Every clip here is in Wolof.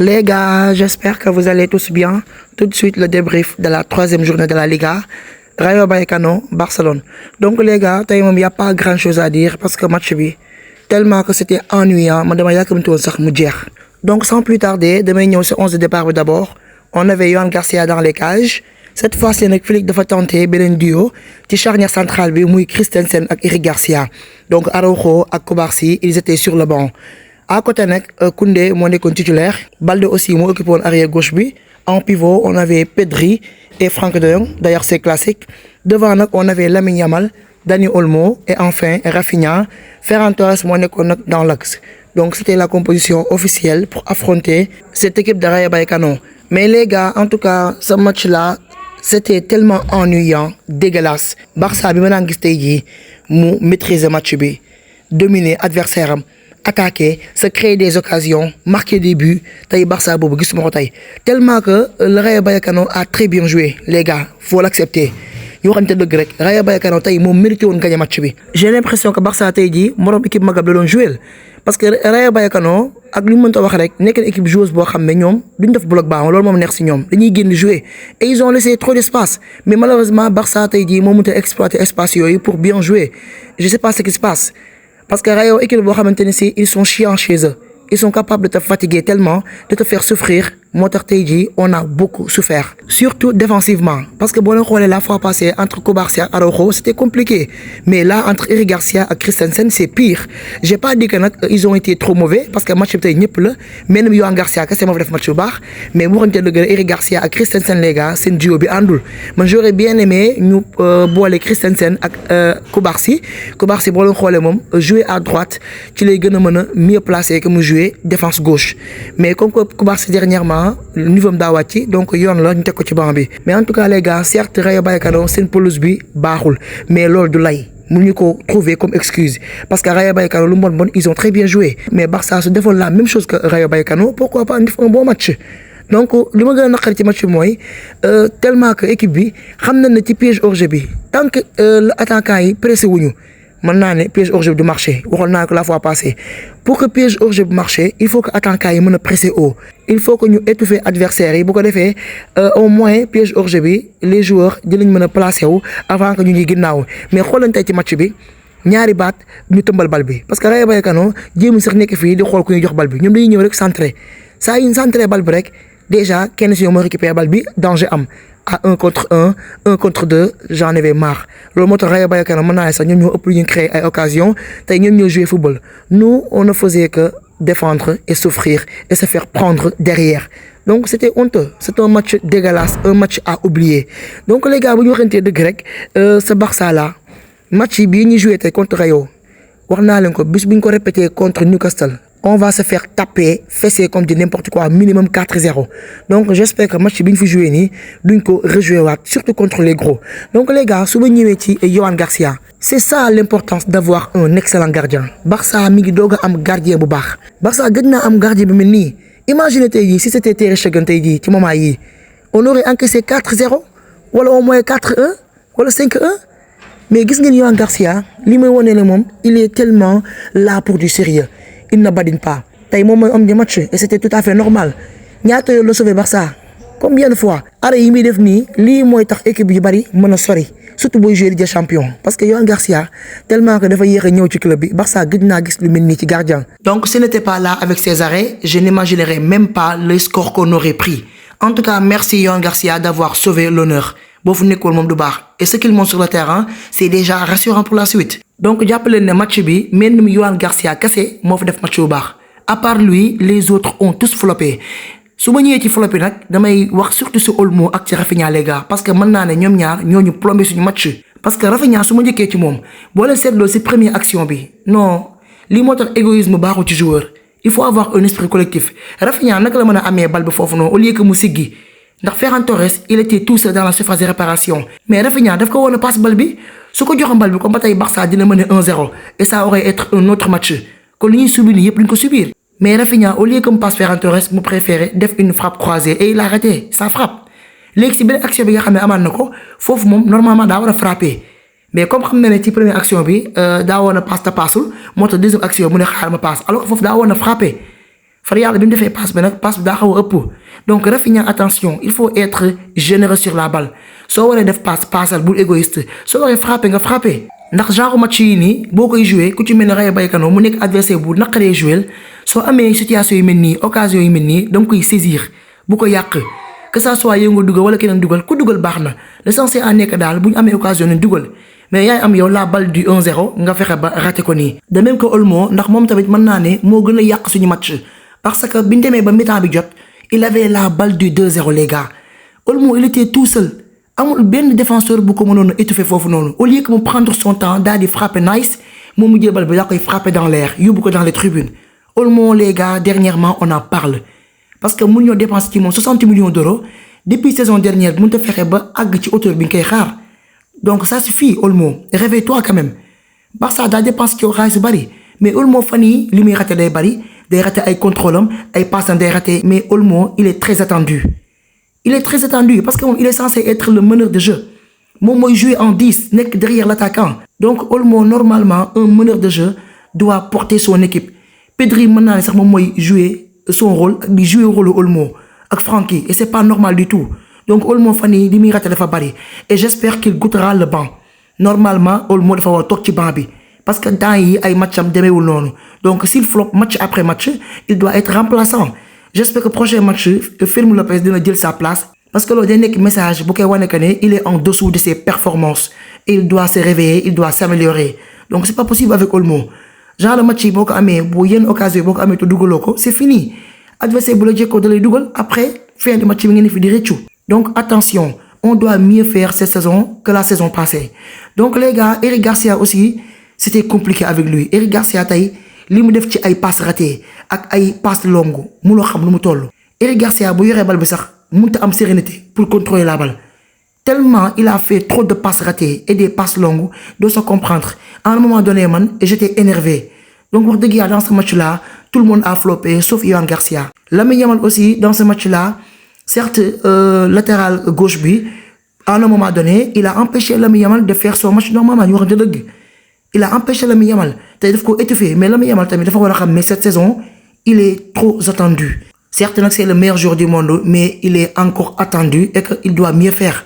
Les gars, j'espère que vous allez tous bien. Tout de suite le débrief de la troisième journée de la Liga. Rayo Vallecano, Barcelone. Donc les gars, il n'y a pas grand chose à dire parce que match bi tellement que c'était ennuyant, donc sans plus tarder, demain nous sur 11 de départ d'abord. On avait Yohan Garcia dans les cages. Cette fois-ci, Félix dafa tenter beneen duo ci charnière centrale bi muy Christensen ak Eric Garcia. Donc Araujo ak Kubarsi, ils étaient sur le banc. À côté Koundé moo nekkoon titulaire. Balde aussi moo occupé arrière gauche bi. En pivot, on avait Pedri et Franck de Jong. D'ailleurs, c'est classique. Devant on avait Lamine Yamal, Dani Olmo et enfin Rafinha. Ferran Torres moo nekkoon dans l'axe. Donc c'était la composition officielle pour affronter cette équipe de Rayo Vallecano. Mais les gars, en tout cas, ce match-là, c'était tellement ennuyant, dégueulasse. Barça bi ma gis tey jii mu maîtriser match bi, dominer adversaire am, attaquer, se créer des occasions, marquer des buts. Tay Barça bobu gisuma ko tay. Tellement que le Rayo Vallecano a très bien joué, les gars, faut l'accepter. Yo xamante deug rek Rayo Vallecano tay mo mérité won gagner match bi. J'ai l'impression que Barça tay jii morom équipe magab la doon jouer. Parce que Rayo Vallecano ak lu mënta wax rek nek équipe joueuse bo xamné ñom duñ def bloc bas loolu mom neex ci ñom dañuy génn jouer et ils ont laissé trop d'espace mais malheureusement Barça tay jii mo mënta exploiter espace yoyu pour bien jouer. Je sais pas ce qui se passe parce que Rayo équipe bo xamanteni ci ils sont chiants chez eux. Ils sont capables de te fatiguer tellement, de te faire souffrir. On a beaucoup souffert. Surtout défensivement. Parce que la fois passée, entre Kubarsi et Araujo, c'était compliqué. Mais là, entre Eric Garcia et Christensen, c'est pire. J'ai pas dit qu'ils ont été trop mauvais, parce que le match était nul. Même Yohan Garcia, c'est mauvais match au bar. Mais pour Eric Garcia et Christensen, les gars, c'est un duo bi andul. Moi, j'aurais bien aimé nous boire Christensen et Kubarsi. Kubarsi, jouer à droite, tu les mieux placé que jouer défense gauche. Mais comme Kubarsi dernièrement, le niveau d'Awati, donc yon la ñu tek ko ci banc bi. Mais en tout cas les gars, certes Rayo Vallecano sen pelouse bi baaxul, mais loolu du lay. Mënuñu ko trouver comme excuse parce que Rayo Vallecano lu bon ils ont très bien joué. Mais Barça se défend la même chose que Rayo Vallecano, pourquoi pas un bon match. Donc li ma gën a naqari ci match mooy tellement que équipe bi xam na ne ci piège hors jeu bi tant que l'attaquant yi pressé wuñu maintenant ne piège hors jeu du marché waxoon naa ko la fois passée. Pour que piège hors jeu marché, il faut que attaquant yi mën presser haut. Il faut que ñu étouffer adversaire yi bu ko défé au moins piège hors jeu bi les joueurs dinañ mën placer wu avant que ñu ñi ginnaw. Mais xoolante ci match bi ñaari baat ñu tëmbal bal bi parce que Rayo Vallecano jéem sax nekk fi di xol ku ñu jox bal bi ñoom dañuy ñëw rek centrer. Ça une centrer bal bi rek déjà kenn ci ñoom moo récupérer bal bi danger am. À 1 contre 1, 1 contre 2, j'en avais marre. Le moteur Rayo Vallecano, nous avons créé une occasion, nous avons joué au football. Nous, on ne faisait que défendre et souffrir et se faire prendre derrière. Donc c'était honteux, c'était un match dégueulasse, un match à oublier. Donc les gars, vous avez de grec, ce Barça-là, match bien joué contre Rayo. On a répété contre Newcastle. On va se faire taper, fesser comme de n'importe quoi, minimum 4-0. Donc j'espère que le match bien fait jouer ni, donc rejouer surtout contre les gros. Donc les gars, souvenez et Yohan Garcia. C'est ça l'importance d'avoir un excellent gardien. Barça mi ngi doga am gardien bu baax. Barça gëj na am gardien bu melni. Imaginez tey si c'était Ter Stegen tey ci moment yi, on aurait encaissé 4-0 wala au moins 4-1 wala 5-1. Mais gis ngeen Yohan Garcia, li may woné le mom, il est tellement là pour du sérieux. Il ne badine pas. Tay mom moy homme du match et c'était tout à fait normal. Ñaata yo le sauver Barça. Combien de fois arrêt yi mi def ni li moy tax équipe yu bari mëna sori surtout boy jouer Ligue des Champions parce que Yohan Garcia tellement que dafa yéx ñëw ci club bi Barça gëj na gis lu melni ci gardien. Donc s'il n'était pas là avec ses arrêts, je n'imaginerais même pas le score qu'on aurait pris. En tout cas, merci Yohan Garcia d'avoir sauvé l'honneur. Bofu nekkul mom du baax et ce qu'il montre sur le terrain, c'est déjà rassurant pour la suite. Donc jàppale ne match bi mel ni Yohan Garcia kese moo fi def match bu baax. À part lui, les autres ont tous floppé. Su ma ñëwee ci floppé nag damay wax surtout sur Olmo ak ci Rafinha les gars parce que mën naa ne ñoom ñaar ñoo ñu plombé suñu match. Parce que Rafinha su ma njëkkee ci moom boo leen seetloo ci première action bi non lii moo tax égoïsme baaxul ci joueur. Il faut avoir un esprit collectif. Rafinha naka la mën a amee bal bi foofu noonu au lieu que mu siggi ndax Ferran Torres il était tout seul dans la surface de réparation. Mais Rafinha daf ko woon a passe bal bi su ko joxoon bal bi comme ba tey Barça dina mener 1-0 et ça aurait été un autre match. Kon li ñuy subir yëpp duñ ko subir. Mais Rafinha, au lieu comme passe Ferran Torres, me préférait def une frappe croisée et il a raté sa frappe. Léegi si beneen action bi nga xam ne amaan na ko foofu moom normalement daa war a frapper mais comme xam na ne ci première action bi daa woon a passe te passul moo tax deuxième action mu ne xaar ma passe alors que foofu daa woon a frapper far yàlla bi mu defee passe bi nag passe bi daa xaw a ëpp donc Rafinha attention il faut être généreux sur la balle soo waree def passe passal bul égoïste soo waree frappé nga frappé ndax genre match yi nii boo koy joué ku ci mel ne Rayo Vallecano mu nekk adversaire bu naqaree joué soo amee situation yu mel nii occasion yu mel nii da nga koy saisir bu ko yàq que ça soit yow nga dugal wala keneen dugal ku dugal baax na l'essentiel à nekk daal bu ñu amee occasion ne dugal mais yaay am yow la balle du 1-0 nga fexe ba raté ko nii. de même que Olmo ndax moom tamit mën naa ne moo gën a yàq suñu match parce que biñ demee ba mi-temps bi jot il avait la balle du 2-0 les gars Olmo il était tout seul amul benn défenseur bu ko mënoon a étouffer foofu noonu au lieu que mu prendre son temps daal di frapper nice moom mu jël bal bi daa koy frapper dans l'air yóbbu ko dans les tribunes Olmo les gars dernièrement on en parle parce que mun ñoo dépenser ci moom 60 millions d'euros depuis saison dernière mënut a fexe ba àgg ci hauteur bi nga koy xaar donc ça suffit Olmo réveille-toi quand même Barça daa dépense ci xaalis bari mais Olmo fan yii li muy raté day bari day raté ay contrôle am ay passes day raté mais Olmo il est très attendu. Il est très attendu parce qu'il est censé être le meneur de jeu. Moom mooy jouer en 10 nekk derrière l'attaquant. Donc Olmo normalement un meneur de jeu doit porter son équipe. Pedri mën naa ne sax moom mooy jouer son rôle ak di jouer rôle Olmo ak Francky et c'est pas normal du tout. Donc Olmo fan yii li muy raté dafa bari et j'espère qu'il goûtera le banc. Normalement Olmo dafa war a toog ci banc bi parce que temps yi ay matcham demeewul noonu donc s'il floppe match après match il doit être remplaçant. J'espère que prochain match Fermin Lopez dina jël sa place parce que loolu day nekk message bu koy wane que ne il est en dessous de ses performances et il doit se réveiller il doit s'améliorer donc c'est pas possible avec Olmo genre le match yi boo ko amee bu yenn occasion yi boo ko amee te dugaloo ko c'est fini adversaire bu la jekkoo da lay dugal après fin de match bi ngeen fi di rëccu donc attention on doit mieux faire cette saison que la saison passée donc les gars Eric Garcia aussi c'était compliqué avec lui Eric Garcia tey li mu def ci ay passes ratées ak ay passes longues munoo xam lu mu toll. Eric Garcia bu yoree bal bi sax mënut a am sérénité pour contrôler la balle tellement il a fait trop de passes ratées et des passes longues doo se comprendre à un moment donné man j'étais énervé donc wax dëgg yàlla dans ce match là tout le monde a floppé sauf Yohan Garcia. Lamine Yamal aussi dans ce match là certes latéral gauche bi à un moment donné il a empêché Lamine Yamal de faire son match normalement ñu wax dëgg. Il a empêché Lamine Yamal tey daf ko étouffé mais Lamine Yamal tamit dafa war a xam mais cette saison il est trop attendu certes nag c'est le meilleur joueur du monde mais il est encore attendu et que il doit mieux faire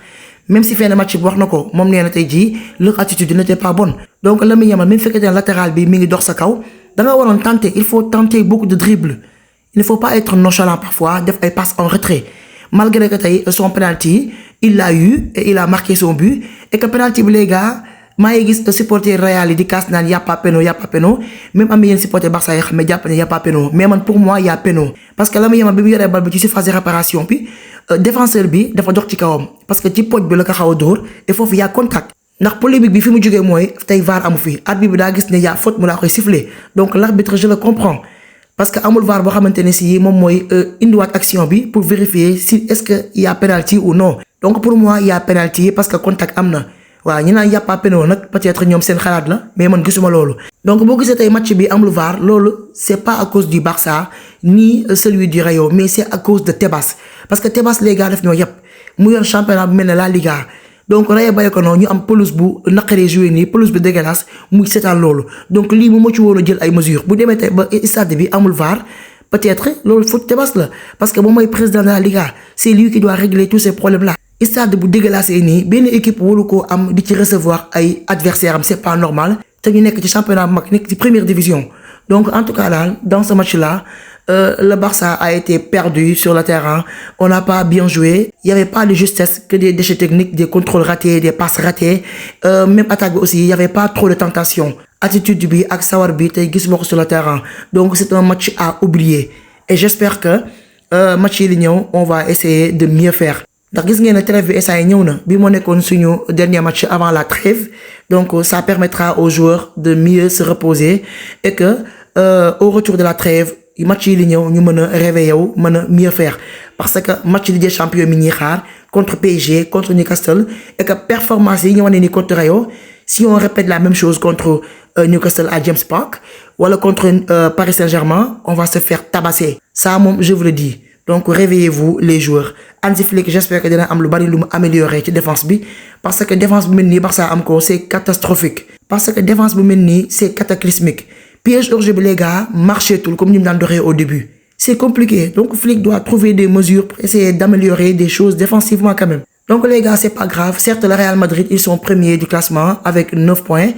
même si fin de match bi wax na ko moom nee na tey jii leur attitude n'était pas bonne donc Lamine Yamal même fekkee ne latéral bi mi ngi dox sa kaw da nga waroon tenter il faut tenter beaucoup de dribble il ne faut pas être nonchalant parfois def ay passes en retrait malgré que tey son penalty il l'a eu et il a marqué son but et que penalty bi les gars maa ngi gis supporter Real yi di kaas naan y a pas péno même am na yenn supporter Barça yi xam ne jàpp ne y a pas péno mais man pour moi y a péno parce que Lamine Yamal bi mu yoree bal bi ci surface de réparation bi défenseur bi dafa dox ci kawam parce que ci poche bi la ko xaw a dóor et foofu y a contact ndax polémique bi fi mu jógee mooy tey VAR amu fi arbitre bi daa gis ne y a faute mu daa koy siffler donc l'arbitre je le comprends parce que amul VAR boo xamante ne si moom mooy indiwaat action bi pour vérifier si est-ce que y a penalty ou non donc pour moi y a penalty parce que contact am na. waaw ñi naan yàppaa pénoo nag peut-être ñoom seen xalaat la mais man gisuma loolu donc boo gisee tey match bi amul VAR loolu c'est pas à cause du Barça ni celui du Rayo mais c'est à cause de Tebas parce que Tebas les gars def ñoo yëpp mu yor championnat bu mel ne la Liga donc Rayo Vallecano ñu am pelouse bu naqaree joué nii pelouse bu dégueulasse muy seetaan loolu donc lii mu ma ci woon a jël ay mesures bu demee tey ba stade bi amul VAR peut-être loolu faute Tebas la parce que moom mooy président de la Liga c'est lui qui doit régler tous ces problèmes là. Stade bu dégueulasse nii benn équipe waru koo am di ci recevoir ay adversaires am c'est pas normal te ñu nekk ci championnat bu mag nekk ci première division donc en tout cas là dans ce match là le Barça a été perdu sur le terrain on n'a pas bien joué il y avait pas de justesse que des déchets techniques des contrôles ratés des passes ratées même attaque bi aussi il y avait pas trop de tentation attitude bi ak sawar bi tey gis nga ko sur le terrain donc c'est un match à oublier et j'espère que match yi di ñëw on va essayer de mieux faire. ndax gis ngeen ne trêve bi SA yi ñëw na bi moo nekkoon suñu dernier match avant la trêve donc ça permettra aux joueurs de mieux se reposer et que au retour de la trêve match yi li ñëw ñu mën a réveiller wu mën a mieux faire parce que match Ligue des Champions mi ñuy xaar contre PSG contre Newcastle et que performance yi ñu wane ni contre Rayo si on répète la même chose contre Newcastle à James Park wala contre Paris Saint-Germain on va se faire tabasser ça moom je vous le dis. Donc réveillez-vous les joueurs Hansi Flick j'espère que dina am lu bari lu mu améliorer ci défense bi parce que défense bu mel nii Barça am ko c'est catastrophique parce que défense bu mel nii c'est cataclysmique piège hors-jeu bi les gars marché tout comme ni mu daan doxee au début c'est compliqué. Donc Flick doit trouver des mesures pour essayer d'améliorer des choses défensivement quand même. Donc les gars, c'est pas grave. Certes, le Real Madrid, ils sont premiers du classement avec 9 points,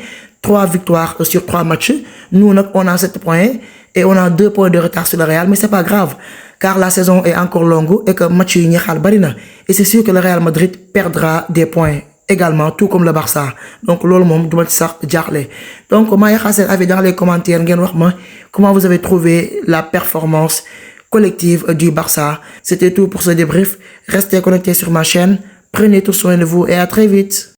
3 victoires sur 3 matchs. Nous, on a 7 points et on a 2 points de retard sur le Real, mais c'est pas grave car la saison est encore longue et que match yi ñi xal bari na. Et c'est sûr que le Real Madrid perdra des points également, tout comme le Barça. Donc loolu mom duma ci sax jaxlé. Donc ma yaxa sen avis dans les commentaires ngeen wax ma comment vous avez trouvé la performance collective du Barça. C'était tout pour ce débrief. Restez connectés sur ma chaîne. Prenez tout soin de vous et à très vite.